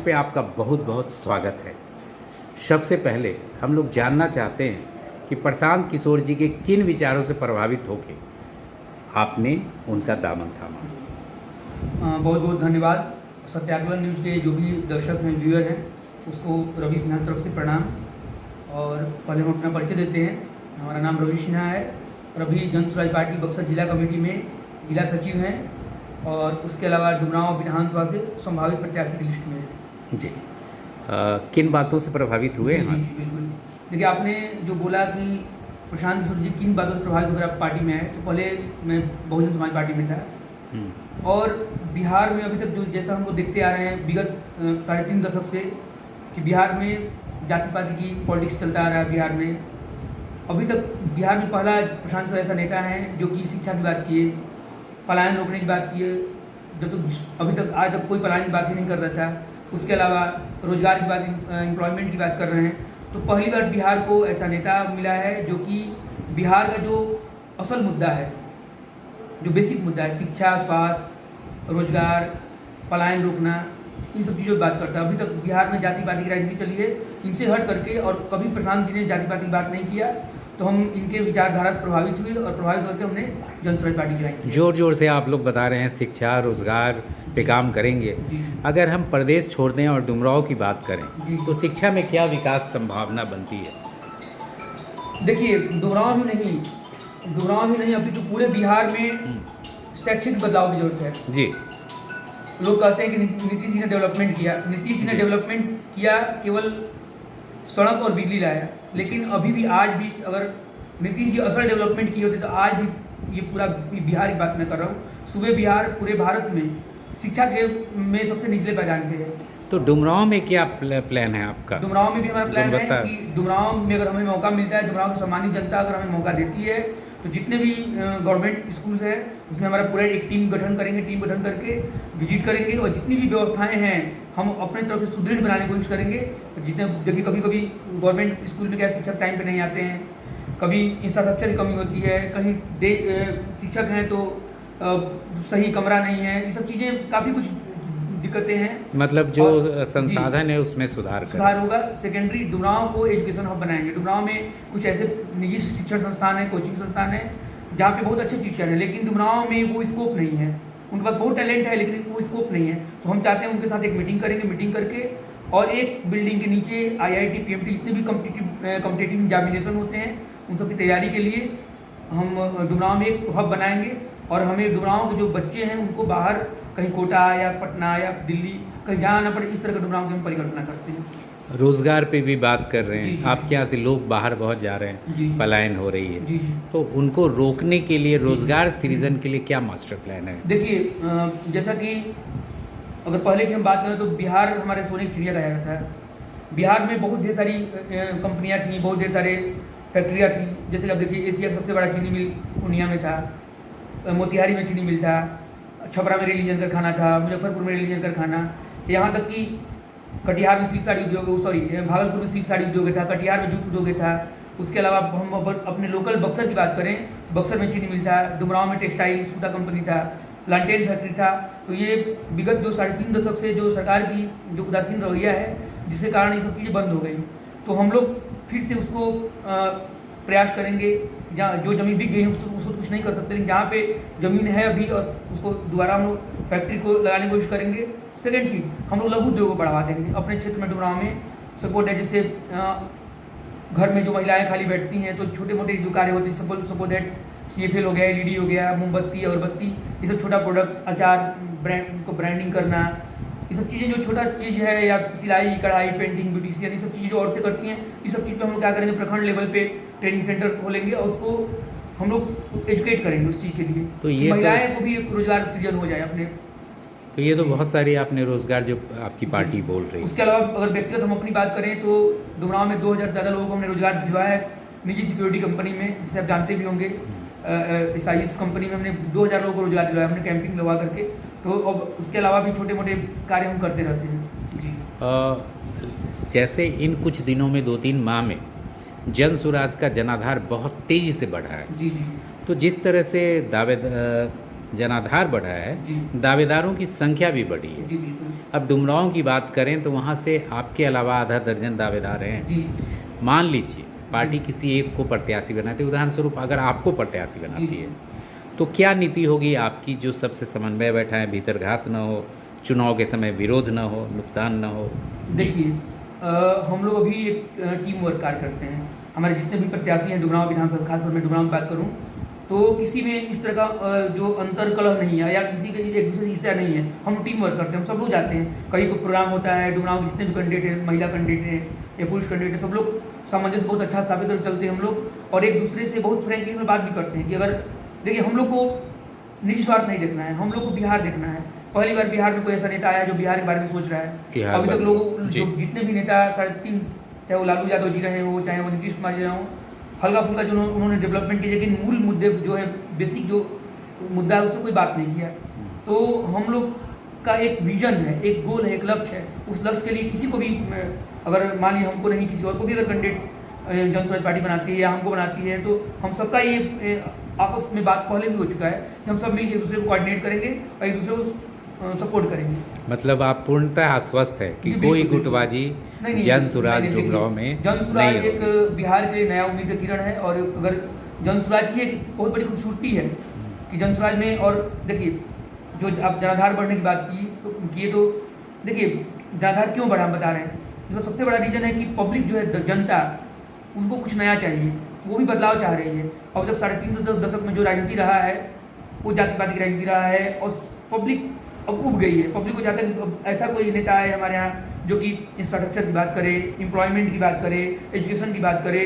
पे आपका बहुत बहुत स्वागत है। सबसे पहले हम लोग जानना चाहते हैं कि प्रशांत किशोर जी के किन विचारों से प्रभावित होकर आपने उनका दामन थामा। बहुत बहुत धन्यवाद। सत्याग्रह न्यूज़ के जो भी दर्शक हैं, व्यूअर हैं, उसको रवि सिन्हा की तरफ से प्रणाम। और पहले हम अपना परिचय देते हैं। हमारा नाम रवि सिन्हा है और अभी जन स्वराज पार्टी बक्सर जिला कमेटी में जिला सचिव हैं और उसके अलावा डुमरांव विधानसभा से संभावित प्रत्याशी की लिस्ट में है। जी, किन बातों से प्रभावित हुए हैं? जी बिल्कुल। देखिए, आपने जो बोला कि प्रशांत किशोर जी किन बातों से प्रभावित होकर आप पार्टी में आए, तो पहले मैं बहुजन समाज पार्टी में था और बिहार में अभी तक जो जैसा हमको देखते आ रहे हैं विगत 3.5 दशक से कि बिहार में जाति पाति की पॉलिटिक्स चलता आ रहा है। बिहार में अभी तक बिहार में पहला प्रशांत किशोर ऐसा नेता है जो कि शिक्षा की बात किए, पलायन रोकने की बात किए, जब तक अभी तक आज तक कोई पलायन की बात ही नहीं कर रहा था। उसके अलावा रोजगार की बात, एम्प्लॉयमेंट की बात कर रहे हैं। तो पहली बार बिहार को ऐसा नेता मिला है जो कि बिहार का जो असल मुद्दा है, जो बेसिक मुद्दा है, शिक्षा, स्वास्थ्य, रोजगार, पलायन रोकना, इन सब चीज़ों की बात करता है। अभी तक बिहार में जाति पाति की राजनीति चली है, इनसे हट करके, और कभी प्रशांत जी ने जाति पाति की बात नहीं किया। तो हम इनके विचारधारा से प्रभावित हुए और प्रभावित होकर हमने जन स्वराज पार्टी ज्वाइन की। जोर जोर से आप लोग बता रहे हैं शिक्षा रोजगार पे काम करेंगे। अगर हम प्रदेश छोड़ दें और डुमरांव की बात करें तो शिक्षा में क्या विकास संभावना बनती है? देखिए, डुमरांव ही नहीं, अभी तो पूरे बिहार में शैक्षिक बदलाव की जरूरत है। जी, लोग कहते हैं कि नीतीश जी ने डेवलपमेंट किया। नीतीश जी ने डेवलपमेंट किया, केवल सड़क और बिजली लाया, लेकिन अभी भी आज भी अगर नीतीश जी असल डेवलपमेंट किए होते तो आज भी ये पूरा बिहार की बात मैं कर रहा हूँ, सूबे बिहार पूरे भारत में शिक्षा के में सबसे निचले पायदान पे है। तो डुमरांव में क्या प्लान है आपका? डुमरांव में भी हमारा प्लान है कि डुमरांव में अगर हमें मौका मिलता है, डुमरांव की सामान्य जनता अगर हमें मौका देती है, तो जितने भी गवर्नमेंट स्कूल्स हैं उसमें हमारा पूरा एक टीम गठन करके विजिट करेंगे और जितनी भी व्यवस्थाएं हैं हम अपने तरफ से सुदृढ़ बनाने की कोशिश करेंगे। जितने देखिए, कभी कभी गवर्नमेंट स्कूल में क्या शिक्षक टाइम पे नहीं आते हैं, कभी इंफ्रास्ट्रक्चर की कमी होती है, कहीं शिक्षक हैं तो सही कमरा नहीं है, ये सब चीज़ें काफ़ी कुछ दिक्कतें हैं। मतलब जो संसाधन है उसमें सुधार होगा। सेकेंडरी डुमरांव को एजुकेशन हब बनाएंगे। डुमरांव में कुछ ऐसे निजी शिक्षण संस्थान है, कोचिंग संस्थान है जहाँ पे बहुत अच्छे टीचर हैं, लेकिन डुमरांव में वो स्कोप नहीं है। उनके पास बहुत टैलेंट है लेकिन वो स्कोप नहीं है। तो हम चाहते हैं उनके साथ एक मीटिंग करेंगे, मीटिंग करके और एक बिल्डिंग के नीचे IIT PMT जितने भी कॉम्पिटिटिव एग्जामिनेशन होते हैं उन सब की तैयारी के लिए हम डुमरांव में एक हब बनाएंगे। और हमें डुमरांव के जो बच्चे हैं उनको बाहर कहीं कोटा या पटना या दिल्ली कहीं जाना ना पड़े, इस तरह का डुमरांव की हम परिकल्पना करते हैं। रोजगार पे भी बात कर रहे हैं। आपके यहाँ से लोग बाहर बहुत जा रहे हैं, पलायन हो रही है। तो उनको रोकने के लिए, रोजगार सृजन के लिए क्या मास्टर प्लान है? देखिए, जैसा कि अगर पहले की हम बात करें तो बिहार हमारे सोने की चिड़िया कहा जाता है। बिहार में बहुत ढेर सारी कंपनियाँ थी, बहुत ढेर सारे फैक्ट्रियाँ थी। जैसे कि आप देखिए, एशिया का सबसे बड़ा चीनी मिल पूर्णिया में था, मोतिहारी में चीनी मिल था, छपरा में रेल इंजन कारखाना था, मुजफ्फरपुर में रेल इंजन कारखाना, यहाँ तक कि कटिहार में सिल्क साड़ी उद्योग, भागलपुर में सिल्क साड़ी उद्योग था, कटिहार में जूट उद्योग था। उसके अलावा हम अपने लोकल बक्सर की बात करें, बक्सर में चीनी मिल था, डुमरांव में टेक्सटाइल सूता कंपनी था, लालटेन फैक्ट्री था। तो ये विगत जो 3.5 दशक से जो सरकार की जो उदासीन रवैया है, जिसके कारण ये सब चीज़ें बंद हो गई। तो हम लोग फिर से उसको प्रयास करेंगे। जहाँ जो ज़मीन बिक गई है उसको कुछ नहीं कर सकते, लेकिन जहाँ पे ज़मीन है अभी और उसको दोबारा हम लोग फैक्ट्री को लगाने की कोशिश करेंगे। सेकेंड चीज़, हम लोग लघु उद्योग को बढ़ावा देंगे अपने क्षेत्र में। डुमरांव में सपोर्ट है, जैसे घर में जो महिलाएं खाली बैठती हैं तो छोटे मोटे जो कार्य होते हैं, सपोज दैट CFL हो गया, LED हो गया, मोमबत्ती, अगरबत्ती, ये सब छोटा प्रोडक्ट, अचार ब्रांड को ब्रांडिंग करना, ये सब चीज़ें जो छोटा चीज़ है, या सिलाई कढ़ाई पेंटिंग ब्यूटिशियन, ये सब चीज़ें जो औरतें करती हैं, ये सब चीज़ पे हम लोग क्या करेंगे, प्रखंड लेवल पे ट्रेनिंग सेंटर खोलेंगे और उसको हम लोग एजुकेट करेंगे उस चीज़ के लिए, तो ये महिलाएं को भी एक रोजगार सृजन हो जाए अपने। तो ये तो बहुत सारी आपने रोजगार जो आपकी पार्टी बोल रही है। उसके अलावा अगर व्यक्तिगत हम अपनी बात करें तो डुमरांव में 2000 से ज़्यादा लोगों को हमने रोजगार दिलवाया है निजी सिक्योरिटी कंपनी में, जिसे आप जानते भी होंगे। इस कंपनी में हमने 2000 लोगों को रोजगार दिलवाया, हमने कैंपिंग लगा करके। तो अब उसके अलावा भी छोटे मोटे कार्य हम करते रहते हैं जी। जैसे इन कुछ दिनों में 2-3 माह में जन स्वराज का जनाधार बहुत तेज़ी से बढ़ा है। जी जी। तो जिस तरह से दावे जनाधार बढ़ा है, जी। दावेदारों की संख्या भी बढ़ी है। जी बिल्कुल। अब डुमरांव की बात करें तो वहाँ से आपके अलावा आधा दर्जन दावेदार हैं। जी मान लीजिए पार्टी जी। किसी एक को प्रत्याशी बनाती है, उदाहरण स्वरूप अगर आपको प्रत्याशी बनाती जी। है तो क्या नीति होगी आपकी जो सबसे समन्वय बैठा है, भीतरघात न हो, चुनाव के समय विरोध न हो, नुकसान न हो? जी। देखिए हम लोग अभी एक टीम वर्क कार्य करते हैं। हमारे जितने भी प्रत्याशी हैं डुमरांव विधानसभा, खासकर मैं डुमरांव की बात करूं तो किसी में इस तरह का जो अंतर कलह नहीं है या किसी के एक दूसरे से ईर्ष्या नहीं है। हम टीम वर्क करते हैं, हम सब लोग जाते हैं, कहीं कोई प्रोग्राम होता है, डुमरांव के जितने भी कैंडिडेट हैं, महिला कैंडिडेट हैं या पुरुष कैंडिडेट हैं, सब लोग सामंजस्य बहुत अच्छा स्थापित कर चलते हैं हम लोग, और एक दूसरे से बहुत फ्रेंकली में बात भी करते हैं कि अगर देखिए हम लोग को निजी स्वार्थ नहीं देखना है, हम लोग को बिहार देखना है। पहली बार बिहार में कोई ऐसा नेता आया जो बिहार के बारे में सोच रहा है। अभी तक लोग जी। जो जितने भी नेता 3.5, चाहे वो लालू यादव जी रहे हो, चाहे वो नीतीश कुमार जी रहे हो, हल्का फुल्का जो उन्होंने डेवलपमेंट किए, लेकिन मूल मुद्दे जो है, बेसिक जो मुद्दा है, उस पर कोई बात नहीं किया। तो हम लोग का एक विजन है, एक गोल है, एक लक्ष्य है। उस लक्ष्य के लिए किसी को भी अगर मान लीजिए हमको नहीं, किसी और को भी अगर कैंडिडेट जन स्वराज पार्टी बनाती है या हमको बनाती है, तो हम सबका ये आपस में बात पहले भी हो चुका है कि हम सब मिलकर एक दूसरे को कोऑर्डिनेट करेंगे और एक दूसरे को सपोर्ट करेंगे। मतलब आप पूर्णतः आश्वस्त है कि जी, कोई बिल्कुल, गुटबाजी नहीं, जन सुराज नहीं, देखिए, डुमरांव में जन सुराज नहीं एक होगी। बिहार के लिए नया उम्मीद का किरण है, और अगर जन सुराज की एक बहुत बड़ी खूबसूरती है कि जन सुराज में, और देखिए जो आप जनाधार बढ़ने की बात की तो देखिए जनाधार क्यों बढ़ा हम बता रहे हैं। इसका सबसे बड़ा रीज़न है कि पब्लिक जो है, जनता, उनको कुछ नया चाहिए, वो भी बदलाव चाह रही है। अब तक 350 दशक में जो राजनीति रहा है वो जाति पाति की राजनीति रहा है, और पब्लिक अब उब गई है। पब्लिक को चाहता है कि ऐसा कोई नेता आए हमारे यहाँ जो कि इंफ्रास्ट्रक्चर की बात करे, एम्प्लॉयमेंट की बात करे, एजुकेशन की बात करे,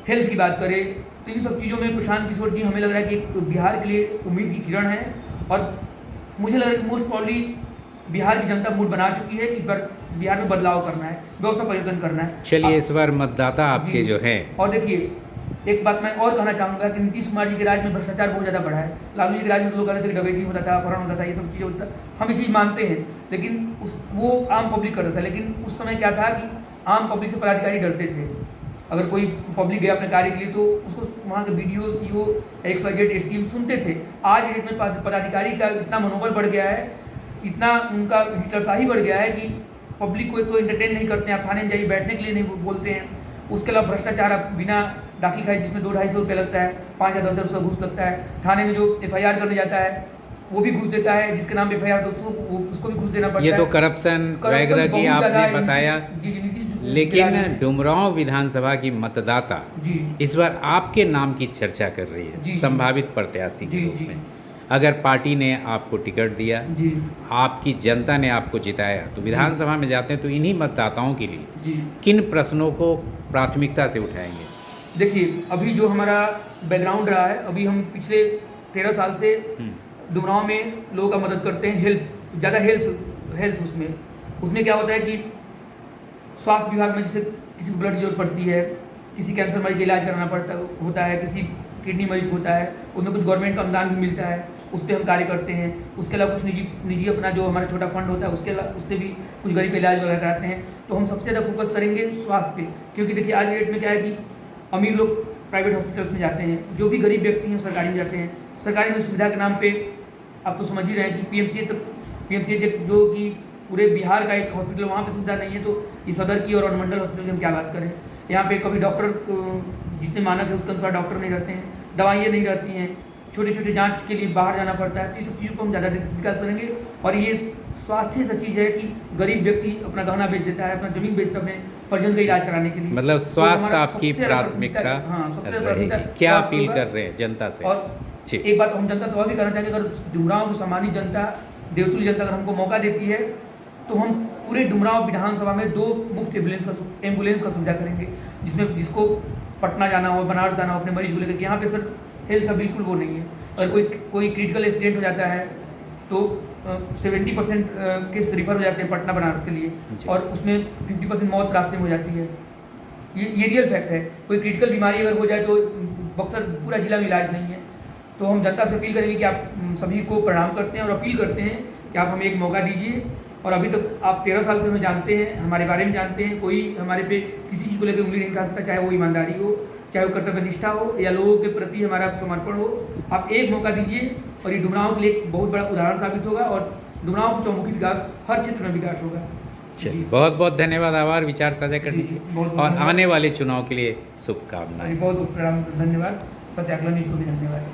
हेल्थ की बात करे। तो इन सब चीज़ों में प्रशांत किशोर जी हमें लग रहा है कि एक बिहार के लिए उम्मीद की किरण है, और मुझे लग रहा है कि मोस्ट प्रॉब्ली बिहार की जनता मूड बना चुकी है कि इस बार बिहार में बदलाव करना है, व्यवस्था परिवर्तन करना है। चलिए इस बार मतदाता आपके जी। जो हैं, और देखिए एक बात मैं और कहना चाहूँगा कि नीतीश कुमार जी के राज में भ्रष्टाचार बहुत ज़्यादा बढ़ा है। लालू जी के राज में तो लोग कहते थे कि डकैती होता था, अपहरण होता था, ये सब चीज़ें होता, हम ये चीज़ मानते हैं, लेकिन वो आम पब्लिक करता था। लेकिन उस समय क्या था कि आम पब्लिक से पदाधिकारी डरते थे। अगर कोई पब्लिक गया अपने कार्य के लिए तो उसको वहाँ के BDO, CO, XYZ, SDM सुनते थे। आज के डेट में पदाधिकारी का इतना मनोबल बढ़ गया है, इतना उनका हिटलरशाही बढ़ गया है कि पब्लिक को तो एंटरटेन नहीं करते हैं। आप थाने में जाइए, बैठने के लिए नहीं बोलते हैं। उसके अलावा भ्रष्टाचार, आप बिना दाखिल खाए जिसमें 200-250 रुपये लगता है, 5,000-10,000 उसका घूस लगता है। थाने में जो FIR करने जाता है वो भी घूस देता है, जिसके नाम पे FIR तो उसको भी घूस देना पड़ता है। ये तो करप्शन वगैरह की आपने बताया। लेकिन डुमरांव विधानसभा की मतदाता जी इस बार आपके नाम की चर्चा कर रही जी। है संभावित प्रत्याशी के जी, रूप जी। में। अगर पार्टी ने आपको टिकट दिया, जी आपकी जनता ने आपको जिताया, तो विधानसभा में जाते हैं तो इन्हीं मतदाताओं के लिए जी। किन प्रश्नों को प्राथमिकता से उठाएंगे? देखिए अभी जो हमारा बैकग्राउंड रहा है, अभी हम पिछले 13 साल से डुमरांव में लोगों का मदद करते हैं। ज़्यादा हेल्थ उसमें क्या होता है कि स्वास्थ्य विभाग में जैसे किसी को ब्लड की जरूरत पड़ती है, किसी कैंसर मरीज का इलाज कराना होता है, किसी किडनी मरीज होता है, उसमें कुछ गवर्नमेंट का अनुदान भी मिलता है, उस पर हम कार्य करते हैं। उसके अलावा कुछ निजी अपना जो हमारा छोटा फंड होता है उससे भी कुछ गरीब का इलाज वगैरह कराते हैं। तो हम सबसे ज़्यादा फोकस करेंगे स्वास्थ्य पे, क्योंकि देखिए आज डेट में क्या है कि अमीर लोग प्राइवेट हॉस्पिटल्स में जाते हैं, जो भी गरीब व्यक्ति हैं सरकारी में जाते हैं। सरकारी में सुविधा के नाम पे आप तो समझ ही रहे हैं कि PMCH जो कि पूरे बिहार का एक हॉस्पिटल, वहाँ पे सुविधा नहीं है। तो ये सदर की और अनुमंडल हॉस्पिटल की हम क्या बात करें। यहाँ पे कभी डॉक्टर जितने मानक है उसके अनुसार डॉक्टर नहीं रहते हैं, दवाइयाँ नहीं रहती हैं, छोटे छोटे जांच के लिए बाहर जाना पड़ता है। तो ये सब चीज़ों को हम ज़्यादा विकास करेंगे। और ये स्वास्थ्य ऐसा चीज़ है कि गरीब व्यक्ति अपना गहना बेच देता है, अपना जमीन बेचता है अपने परिजन का इलाज कराने के लिए। मतलब स्वास्थ्य हमारा आपकी सबसे ज़्यादा प्राथमिकता हाँ, सबसे ज़्यादा रहेगी। प्राथमिकता क्या स्वास्थ्य अपील होगा। कर रहे हैं जनता से? और जी। एक बात हम जनता से और भी करना चाहेंगे, अगर डुमरांव की सामान्य जनता, देवतुल्य जनता अगर हमको मौका देती है तो हम पूरे डुमरांव विधानसभा में 2 मुफ्त एम्बुलेंस का सुविधा करेंगे, जिसको पटना जाना हो, बनारस जाना हो अपने मरीज को लेकर। यहाँ पे सर हेल्थ का बिल्कुल वो नहीं है। अगर कोई क्रिटिकल एक्सीडेंट हो जाता है तो 70% केस रिफर हो जाते हैं पटना बनारस के लिए, और उसमें 50% मौत रास्ते में हो जाती है। ये रियल फैक्ट है। कोई क्रिटिकल बीमारी अगर हो जाए तो बक्सर पूरा जिला में इलाज नहीं है। तो हम जनता से अपील करेंगे कि आप सभी को प्रणाम करते हैं और अपील करते हैं कि आप हमें एक मौका दीजिए। और अभी तक आप 13 साल से हमें जानते हैं, हमारे बारे में जानते हैं, कोई हमारे पे किसी चीज़ को लेकर उंगली नहीं उठा सकता, चाहे वो ईमानदारी हो, चाहे वो कर्तव्य निष्ठा हो या लोगों के प्रति हमारा समर्पण हो। आप एक मौका दीजिए और ये डुमरांव के लिए एक बहुत बड़ा उदाहरण साबित होगा और डुमरांव का चौमुखी विकास हर क्षेत्र में विकास होगा। चलिए, बहुत बहुत धन्यवाद, आभार विचार साझा करने जी, के बहुत लिए बहुत और धन्यवाद। आने वाले चुनाव के लिए शुभकामनाएं। बहुत बहुत प्रणाम, धन्यवाद। सत्याग्रह न्यूज को भी धन्यवाद।